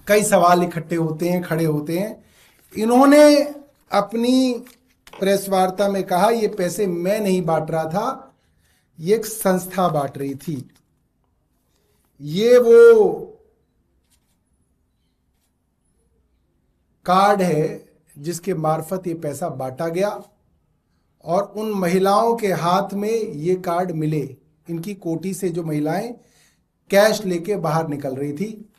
कई सवाल इकट्ठे होते हैं, खड़े होते हैं। इन्होंने अपनी प्रेस वार्ता में कहा ये पैसे मैं नहीं बांट रहा था, ये एक संस्था बांट रही थी। ये वो कार्ड है जिसके मार्फत ये पैसा बांटा गया और उन महिलाओं के हाथ में ये कार्ड मिले। इनकी कोठी से जो महिलाएं कैश लेके बाहर निकल रही थी।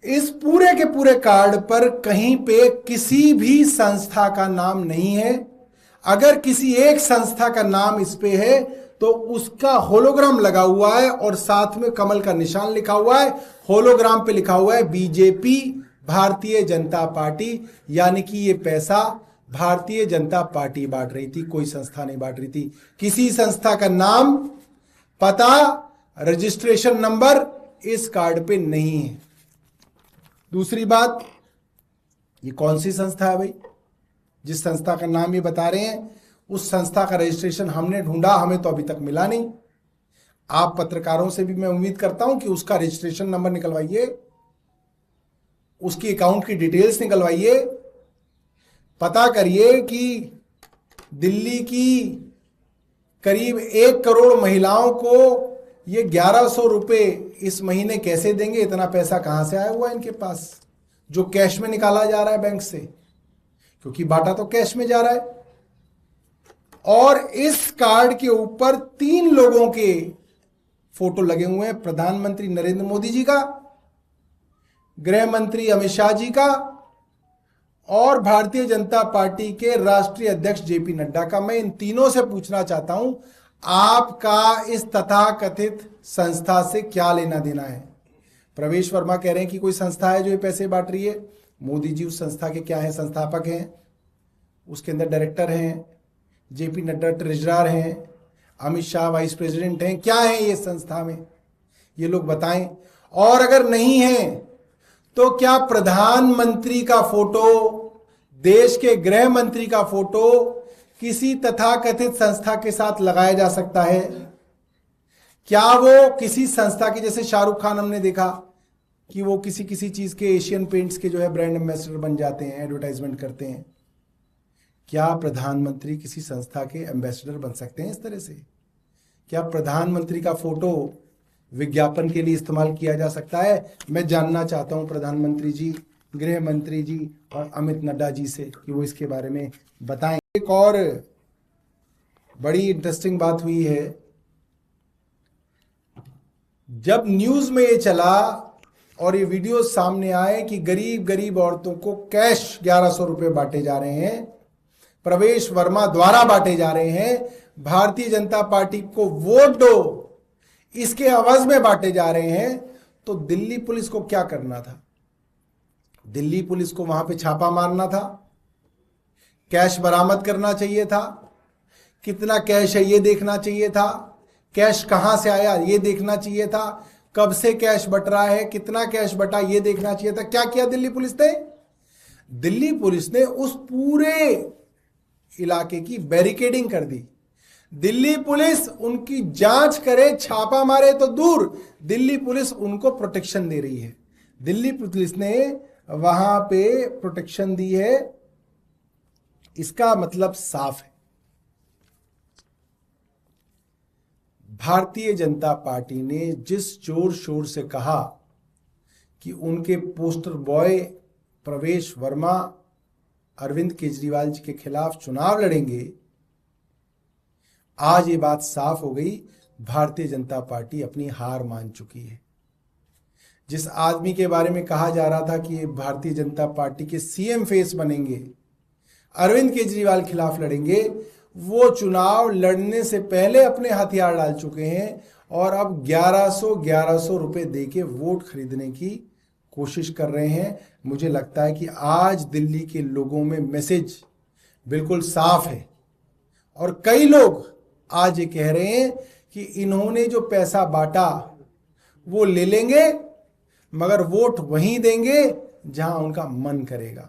इस पूरे के पूरे कार्ड पर कहीं पे किसी भी संस्था का नाम नहीं है। अगर किसी एक संस्था का नाम इस पे है तो उसका होलोग्राम लगा हुआ है और साथ में कमल का निशान लिखा हुआ है। होलोग्राम पे लिखा हुआ है बीजेपी, भारतीय जनता पार्टी, यानी कि ये पैसा भारतीय जनता पार्टी बांट रही थी, कोई संस्था नहीं बांट रही थी। किसी संस्था का नाम, पता, रजिस्ट्रेशन नंबर इस कार्ड पे नहीं है। दूसरी बात, ये कौन सी संस्था है भाई? जिस संस्था का नाम ये बता रहे हैं उस संस्था का रजिस्ट्रेशन हमने ढूंढा, हमें तो अभी तक मिला नहीं। आप पत्रकारों से भी मैं उम्मीद करता हूं कि उसका रजिस्ट्रेशन नंबर निकलवाइए, उसकी अकाउंट की डिटेल्स निकलवाइए, पता करिए कि दिल्ली की करीब 1 करोड़ महिलाओं को ये 1100 रुपए इस महीने कैसे देंगे? इतना पैसा कहां से आया हुआ है इनके पास जो कैश में निकाला जा रहा है बैंक से? क्योंकि बाटा तो कैश में जा रहा है। और इस कार्ड के ऊपर 3 लोगों के फोटो लगे हुए हैं, प्रधानमंत्री नरेंद्र मोदी जी का, गृह मंत्री अमित शाह जी का और भारतीय जनता पार्टी के राष्ट्रीय अध्यक्ष जेपी नड्डा का। मैं इन तीनों से पूछना चाहता हूं, आपका इस तथाकथित संस्था से क्या लेना देना है? प्रवेश वर्मा कह रहे हैं कि कोई संस्था है जो ये पैसे बांट रही है। मोदी जी उस संस्था के क्या हैं? संस्थापक हैं, उसके अंदर डायरेक्टर हैं, जेपी नड्डा ट्रेजरर हैं, अमित शाह वाइस प्रेसिडेंट हैं। क्या है ये संस्था में? ये लोग बताएं। और अगर नहीं है तो क्या प्रधानमंत्री का फोटो, देश के गृह मंत्री का फोटो किसी तथाकथित संस्था के साथ लगाया जा सकता है? क्या वो किसी संस्था की, जैसे शाहरुख खान हमने देखा कि वो किसी किसी चीज के, एशियन पेंट्स के जो है ब्रांड एम्बेसडर बन जाते हैं, एडवर्टाइजमेंट करते हैं। क्या प्रधानमंत्री किसी संस्था के एम्बेसडर बन सकते हैं इस तरह से? क्या प्रधानमंत्री का फोटो विज्ञापन के लिए इस्तेमाल किया जा सकता है? मैं जानना चाहता हूं प्रधानमंत्री जी, गृह मंत्री जी और अमित नड्डा जी से कि वो इसके बारे में बताएं। एक और बड़ी इंटरेस्टिंग बात हुई है, जब न्यूज में ये चला और ये वीडियो सामने आए कि गरीब गरीब औरतों को कैश 1100 रुपए बांटे जा रहे हैं, प्रवेश वर्मा द्वारा बांटे जा रहे हैं, भारतीय जनता पार्टी को वोट दो इसके आवाज में बांटे जा रहे हैं, तो दिल्ली पुलिस को क्या करना था? दिल्ली पुलिस को वहां पे छापा मारना था, कैश बरामद करना चाहिए था, कितना कैश है ये देखना चाहिए था, कैश कहां से आया ये देखना चाहिए था, कब से कैश बट रहा है, कितना कैश बटा ये देखना चाहिए था। क्या किया दिल्ली पुलिस ने? दिल्ली पुलिस ने उस पूरे इलाके की बैरिकेडिंग कर दी। दिल्ली पुलिस उनकी जांच करे, छापा मारे तो दूर, दिल्ली पुलिस उनको प्रोटेक्शन दे रही है। दिल्ली पुलिस ने वहां पे प्रोटेक्शन दी है। इसका मतलब साफ है, भारतीय जनता पार्टी ने जिस जोर शोर से कहा कि उनके पोस्टर बॉय प्रवेश वर्मा अरविंद केजरीवाल जी के खिलाफ चुनाव लड़ेंगे, आज ये बात साफ हो गई, भारतीय जनता पार्टी अपनी हार मान चुकी है। जिस आदमी के बारे में कहा जा रहा था कि ये भारतीय जनता पार्टी के सीएम फेस बनेंगे, अरविंद केजरीवाल खिलाफ लड़ेंगे, वो चुनाव लड़ने से पहले अपने हथियार डाल चुके हैं और अब 1100 रुपए देके वोट खरीदने की कोशिश कर रहे हैं। मुझे लगता है कि आज दिल्ली के लोगों में मैसेज बिल्कुल साफ है और कई लोग आज ये कह रहे हैं कि इन्होंने जो पैसा बांटा वो ले लेंगे मगर वोट वहीं देंगे जहां उनका मन करेगा।